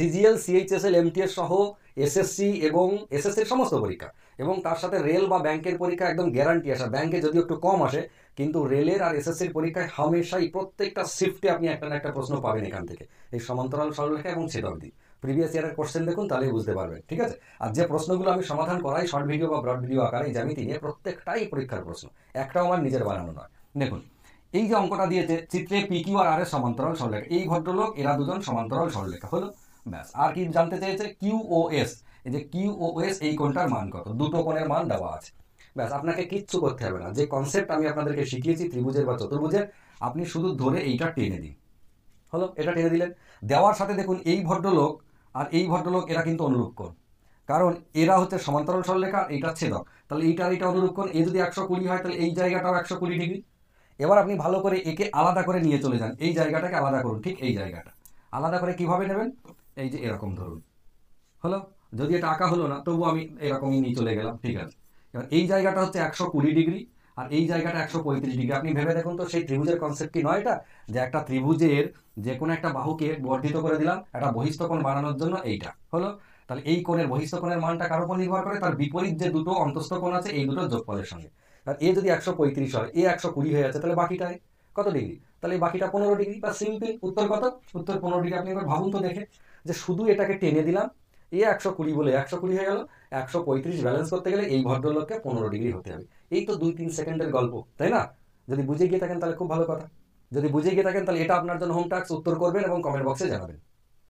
CGL, CHSL, MTS সহ SSC এবং এসএসসির সমস্ত পরীক্ষা এবং তার সাথে রেল বা ব্যাংকের পরীক্ষা একদম গ্যারান্টি আসা। ব্যাংকে যদিও একটু কম আসে, কিন্তু রেলের আর এসএসসির পরীক্ষায় হামেশাই প্রত্যেকটা শিফটে আপনি একটা না একটা প্রশ্ন পাবেন এখান থেকে, এই সমান্তরাল সরলরেখা এবং ছেদক দিক। প্রিভিয়াস ইয়ারের কোশ্চেন দেখুন, তাহলেই বুঝতে পারবেন, ঠিক আছে? আর যে প্রশ্নগুলো আমি সমাধান করাই শর্ট ভিডিও বা ব্রড ভিডিও আকারে এই জ্যামিতি নিয়ে, প্রত্যেকটাই পরীক্ষার প্রশ্ন, একটাও আমার নিজের বানানো নয়। দেখুন এই যে অঙ্কটা দিয়েছে চিত্রে পি কিউ আর আর এর সমান্তরাল সরলরেখা, এই ভদ্রলোক এরা দুজন সমান্তরাল সরলরেখা হলো, ব্যাস। আর কি জানতে চেয়েছে? কিউ ও এস, এই যে কিউ ও এস এই কোণটার মান কত, দুটো কোণের মান দেওয়া আছে, ব্যাস। আপনাকে কিচ্ছু করতে হবে না, যে কনসেপ্ট আমি আপনাদেরকে শিখিয়েছি ত্রিভুজের বা চতুর্ভুজের, আপনি শুধু ধরে এইটা টেনে দিন, হলো, এটা টেনে দিলেন। দেওয়ার সাথে দেখুন এই ভদ্রলোক আর এই ভদ্রলোক এরা কিন্তু অনুরূপ কোণ, কারণ এরা হচ্ছে সমান্তরাল সরলরেখা, এইটা ছেদক, তাহলে এইটার এইটা অনুরূপ কোণ। এই যদি 120 হয় তাহলে এই জায়গাটাও 120 ডিগ্রি। এবার আপনি ভালো করে একে আলাদা করে নিয়ে চলে যান, এই জায়গাটাকে আলাদা করুন, ঠিক এই জায়গাটা আলাদা করে কিভাবে নেবেন? এই যে এরকম ধরুন, হলো। যদি এটা আঁকা হলো না তবু আমি এরকমই নিয়ে চলে গেলাম, ঠিক আছে। এবার এই জায়গাটা হচ্ছে 120 ডিগ্রি আর এই জায়গাটা 135 ডিগ্রি। আপনি ভেবে দেখুন তো, সেই ত্রিভুজের কনসেপ্ট কি নয় এটা? যে একটা ত্রিভুজের যে কোনো একটা বাহুকে বর্ধিত করে দিলাম একটা বহিস্থ কোণ বানানোর জন্য, এইটা হলো। তাহলে এই কোণের বহিস্থ কোণের মানটা কার উপর নির্ভর করে? তার বিপরীত যে দুটো অন্তস্থ কোণ আছে এই দুটোর যোগফলের সঙ্গে। আর এ যদি 135 হয়, এ 120 হয়ে যাচ্ছে, তাহলে বাকিটায় কত ডিগ্রি? তাহলে এই বাকিটা 15 ডিগ্রি, বা সিম্পল উত্তর কত? উত্তর 15 ডিগ্রি। আপনি এবার ভাবুন তো দেখে, যে শুধু এটাকে টেনে দিলাম, এ 120 বলে 120 হয়ে গেল, 135 ব্যালেন্স করতে গেলে এই ভদ্রলোককে 15 ডিগ্রি হতে হবে। এই তো 2-3 সেকেন্ডের গল্প, তাই না? যদি বুঝে গিয়ে থাকেন তাহলে খুব ভালো কথা, যদি বুঝে গিয়ে থাকেন তাহলে এটা আপনার জন্য হোম টাস্ক, উত্তর করবেন এবং কমেন্ট বক্সে জানাবেন।